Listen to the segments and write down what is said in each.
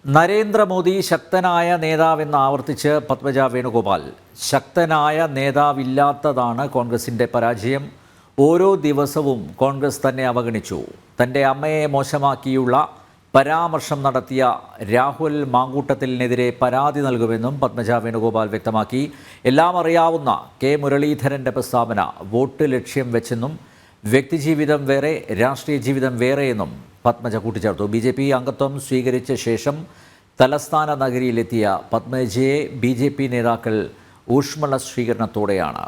നരേന്ദ്രമോദി ശക്തനായ നേതാവെന്ന് ആവർത്തിച്ച് പത്മജ വേണുഗോപാൽ. ശക്തനായ നേതാവില്ലാത്തതാണ് കോൺഗ്രസിൻ്റെ പരാജയം. ഓരോ ദിവസവും കോൺഗ്രസ് തന്നെ അവഗണിച്ചു. തൻ്റെ അമ്മയെ മോശമാക്കിയുള്ള പരാമർശം നടത്തിയ രാഹുൽ മാങ്കൂട്ടത്തിലിനെതിരെ പരാതി നൽകുമെന്നും പത്മജ വേണുഗോപാൽ വ്യക്തമാക്കി. എല്ലാം അറിയാവുന്ന കെ മുരളീധരൻ്റെ പ്രസ്താവന വോട്ട് ലക്ഷ്യം വെച്ചെന്നും വ്യക്തിജീവിതം വേറെ രാഷ്ട്രീയ ജീവിതം വേറെയെന്നും പത്മജ കൂട്ടിച്ചേർത്തു. BJP അംഗത്വം സ്വീകരിച്ച ശേഷം തലസ്ഥാന നഗരിയിലെത്തിയ പത്മജയെ BJP നേതാക്കൾ ഊഷ്മള സ്വീകരണത്തോടെയാണ്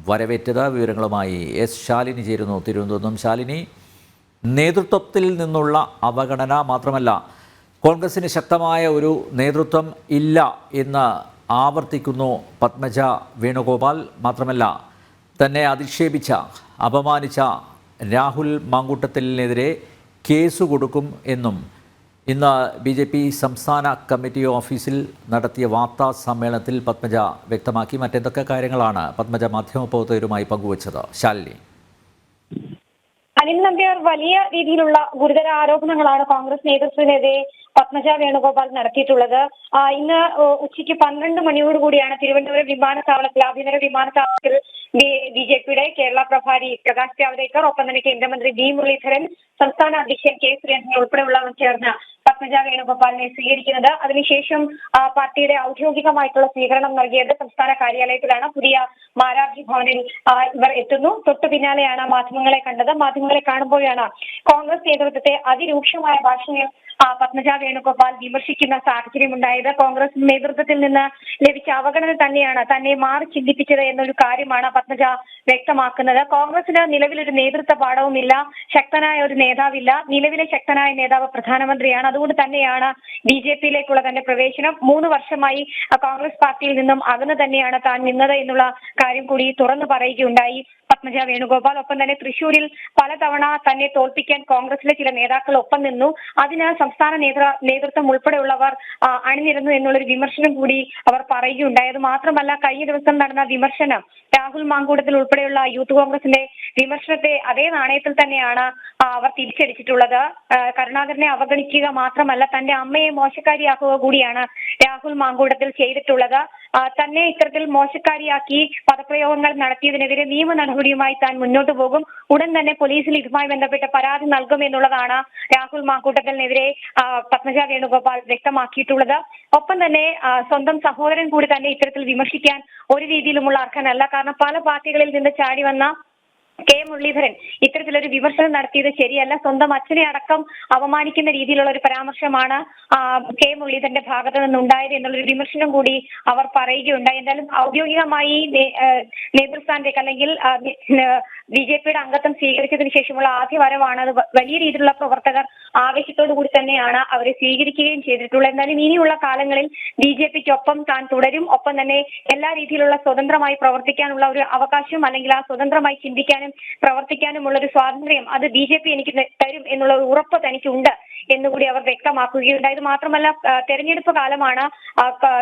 വരവേറ്റത്. വിവരങ്ങളുമായി S. ശാലിനി ചേരുന്നു തിരുവനന്തപുരത്തും. ശാലിനി, നേതൃത്വത്തിൽ നിന്നുള്ള അവഗണന മാത്രമല്ല, കോൺഗ്രസിന് ശക്തമായ ഒരു നേതൃത്വം ഇല്ല എന്ന് ആവർത്തിക്കുന്നു പത്മജ വേണുഗോപാൽ. മാത്രമല്ല, തന്നെ അധിക്ഷേപിച്ച അപമാനിച്ച രാഹുൽ മാങ്കൂട്ടത്തിലിനെതിരെ കേസ് കൊടുക്കും എന്നും ഇന്ന് BJP സംസ്ഥാന കമ്മിറ്റി ഓഫീസിൽ നടത്തിയ വാർത്താ സമ്മേളനത്തിൽ പത്മജ വ്യക്തമാക്കി. മറ്റെന്തൊക്കെ കാര്യങ്ങളാണ് പത്മജ മാധ്യമപ്രവർത്തകരുമായി പങ്കുവച്ചത്? ശാലിനി. അനിൽ നമ്പ്യാർ, വലിയ രീതിയിലുള്ള ഗുരുതര ആരോപണങ്ങളാണ് കോൺഗ്രസ് നേതൃത്വത്തിനെതിരെ പത്മജ വേണുഗോപാൽ നടത്തിയിട്ടുള്ളത്. ഇന്ന് ഉച്ചയ്ക്ക് 12 മണിയോടുകൂടിയാണ് തിരുവനന്തപുരം വിമാനത്താവളത്തിൽ, ആഭ്യന്തര വിമാനത്താവളത്തിൽ BJPയുടെ കേരള പ്രഭാരി പ്രകാശ് ജാവ്ദേക്കർ, ഒപ്പം തന്നെ കേന്ദ്രമന്ത്രി V. മുരളീധരൻ, സംസ്ഥാന അധ്യക്ഷൻ K. സുരേന്ദ്രൻ ഉൾപ്പെടെയുള്ളവർ ചേർന്ന് പത്മജ വേണുഗോപാലിനെ സ്വീകരിക്കുന്നത്. അതിനുശേഷം പാർട്ടിയുടെ ഔദ്യോഗികമായിട്ടുള്ള സ്വീകരണം നൽകിയത് സംസ്ഥാന കാര്യാലയത്തിലാണ്. പുതിയ മാരാർജി ഭവനിൽ ഇവർ എത്തുന്നു. തൊട്ടു പിന്നാലെയാണ് മാധ്യമങ്ങളെ കണ്ടത്. മാധ്യമങ്ങളെ കാണുമ്പോഴാണ് കോൺഗ്രസ് നേതൃത്വത്തെ അതിരൂക്ഷമായ ഭാഷയിൽ പത്മജ വേണുഗോപാൽ വിമർശിക്കുന്ന സാഹചര്യമുണ്ടായത്. കോൺഗ്രസ് നേതൃത്വത്തിൽ നിന്ന് ലഭിച്ച അവഗണന തന്നെയാണ് തന്നെ മാറി ചിന്തിപ്പിച്ചത് എന്നൊരു കാര്യമാണ് പത്മജ വ്യക്തമാക്കുന്നത്. കോൺഗ്രസിന് നിലവിലൊരു നേതൃത്വ പാഠവുമില്ല, ശക്തനായ ഒരു നേതാവില്ല. നിലവിലെ ശക്തനായ നേതാവ് പ്രധാനമന്ത്രിയാണ്. അതുകൊണ്ട് തന്നെയാണ് BJPയിലേക്കുള്ള തന്റെ പ്രവേശനം. 3 വർഷമായി കോൺഗ്രസ് പാർട്ടിയിൽ നിന്നും അകന്നു തന്നെയാണ് താൻ നിന്നത് എന്നുള്ള കാര്യം കൂടി തുറന്നു പറയുകയുണ്ടായി പത്മജ വേണുഗോപാൽ. ഒപ്പം തന്നെ തൃശൂരിൽ പലതവണ തന്നെ തോൽപ്പിക്കാൻ കോൺഗ്രസിലെ ചില നേതാക്കൾ ഒപ്പം നിന്നു. അതിന് സംസ്ഥാന നേതൃത്വം ഉൾപ്പെടെയുള്ളവർ അണിനിരന്നു എന്നുള്ളൊരു വിമർശനം കൂടി അവർ പറയുകയുണ്ടായി. അത് മാത്രമല്ല, കഴിഞ്ഞ ദിവസം നടന്ന വിമർശനം രാഹുൽ മാങ്കൂട്ടത്തിൽ ഉൾപ്പെടെയുള്ള യൂത്ത് കോൺഗ്രസിന്റെ വിമർശനത്തെ അതേ നാണയത്തിൽ തന്നെയാണ് അവർ തിരിച്ചടിച്ചിട്ടുള്ളത്. കരുണാകരനെ അവഗണിക്കുക മാത്രമല്ല, തന്റെ അമ്മയെ മോശക്കാരിയാക്കുക കൂടിയാണ് രാഹുൽ മാങ്കൂട്ടത്തിൽ ചെയ്തിട്ടുള്ളത്. തന്നെ ഇത്തരത്തിൽ മോശക്കാരിയാക്കി പദപ്രയോഗങ്ങൾ നടത്തിയതിനെതിരെ നിയമ നടപടിയുമായി താൻ മുന്നോട്ട് പോകും. ഉടൻ തന്നെ പോലീസിൽ ഇതുമായി ബന്ധപ്പെട്ട പരാതി നൽകുമെന്നുള്ളതാണ് രാഹുൽ മാങ്കൂട്ടത്തിനെതിരെ പത്മജ വേണുഗോപാൽ വ്യക്തമാക്കിയിട്ടുള്ളത്. ഒപ്പം തന്നെ സ്വന്തം സഹോദരൻ കൂടി തന്നെ ഇത്തരത്തിൽ വിമർശിക്കാൻ ഒരു രീതിയിലുമുള്ള അർഹനല്ല. കാരണം പല പാർട്ടികളിൽ നിന്ന് ചാടി വന്ന K. മുരളീധരൻ ഇത്തരത്തിലൊരു വിമർശനം നടത്തിയത് ശരിയല്ല. സ്വന്തം അച്ഛനെ അടക്കം അപമാനിക്കുന്ന രീതിയിലുള്ള ഒരു പരാമർശമാണ് K. മുരളീധരന്റെ ഭാഗത്ത് നിന്നുണ്ടായത് എന്നുള്ളൊരു വിമർശനം കൂടി അവർ പറയുകയുണ്ടായി. എന്തായാലും ഔദ്യോഗികമായി നേതൃസ്ഥാനത്തേക്ക് അല്ലെങ്കിൽ BJPയുടെ അംഗത്വം സ്വീകരിച്ചതിന് ശേഷമുള്ള ആദ്യ വരവാണ്. അത് വലിയ രീതിയിലുള്ള പ്രവർത്തകർ ആവേശത്തോടു കൂടി തന്നെയാണ് അവരെ സ്വീകരിക്കുകയും ചെയ്തിട്ടുള്ളത്. എന്നാലും ഇനിയുള്ള കാലങ്ങളിൽ BJPക്കൊപ്പം താൻ തുടരും. ഒപ്പം തന്നെ എല്ലാ രീതിയിലുള്ള സ്വതന്ത്രമായി പ്രവർത്തിക്കാനുള്ള ഒരു അവകാശം, അല്ലെങ്കിൽ ആ സ്വതന്ത്രമായി ചിന്തിക്കാനും പ്രവർത്തിക്കാനുമുള്ള ഒരു സ്വാതന്ത്ര്യം അത് BJP എനിക്ക് തരും എന്നുള്ള ഒരു ഉറപ്പ് തനിക്കുണ്ട് എന്നുകൂടി അവർ വ്യക്തമാക്കുകയുണ്ടായത്. മാത്രമല്ല, തെരഞ്ഞെടുപ്പ് കാലമാണ്.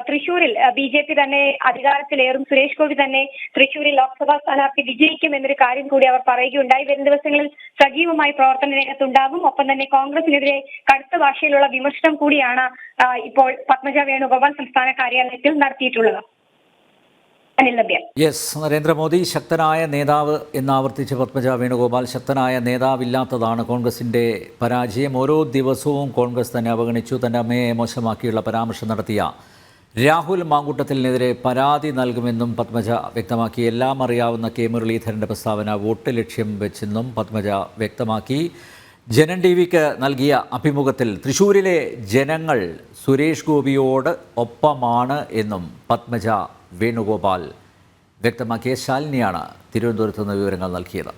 തൃശൂരിൽ BJP തന്നെ അധികാരത്തിലേറും. സുരേഷ് ഗോപി തന്നെ തൃശൂരിൽ ലോക്സഭാ സ്ഥാനാർത്ഥി വിജയിക്കും എന്നൊരു കാര്യം കൂടി അവർ പറയുകയുണ്ടായി. വരും ദിവസങ്ങളിൽ സജീവമായി പ്രവർത്തന രംഗത്തുണ്ടാകും. ഒപ്പം തന്നെ കോൺഗ്രസിനെതിരെ കടുത്ത ഭാഷയിലുള്ള വിമർശനം കൂടിയാണ് ഇപ്പോൾ പത്മജ വേണുഗോപാൽ സംസ്ഥാന കാര്യാലയത്തിൽ നടത്തിയിട്ടുള്ളത്. നരേന്ദ്രമോദി ശക്തനായ നേതാവ് എന്നാവർത്തിച്ച പത്മജ വേണുഗോപാൽ. ശക്തനായ നേതാവില്ലാത്തതാണ് കോൺഗ്രസിൻ്റെ പരാജയം. ഓരോ ദിവസവും കോൺഗ്രസ് തന്നെ അവഗണിച്ചു. തൻ്റെ അമ്മയെ മോശമാക്കിയുള്ള പരാമർശം നടത്തിയ രാഹുൽ മാങ്കൂട്ടത്തിനെതിരെ പരാതി നൽകുമെന്നും പത്മജ വ്യക്തമാക്കി. എല്ലാം അറിയാവുന്ന K. മുരളീധരൻ്റെ പ്രസ്താവന വോട്ട് ലക്ഷ്യം വെച്ചെന്നും പത്മജ വ്യക്തമാക്കി. ജനൻ TVക്ക് നൽകിയ അഭിമുഖത്തിൽ തൃശ്ശൂരിലെ ജനങ്ങൾ സുരേഷ് ഗോപിയോട് ഒപ്പമാണ് എന്നും പത്മജ വേണുഗോപാൽ വ്യക്തമാക്കിയ. ശാലിനിയാണ് തിരുവനന്തപുരത്ത് നിന്ന് വിവരങ്ങൾ നൽകിയത്.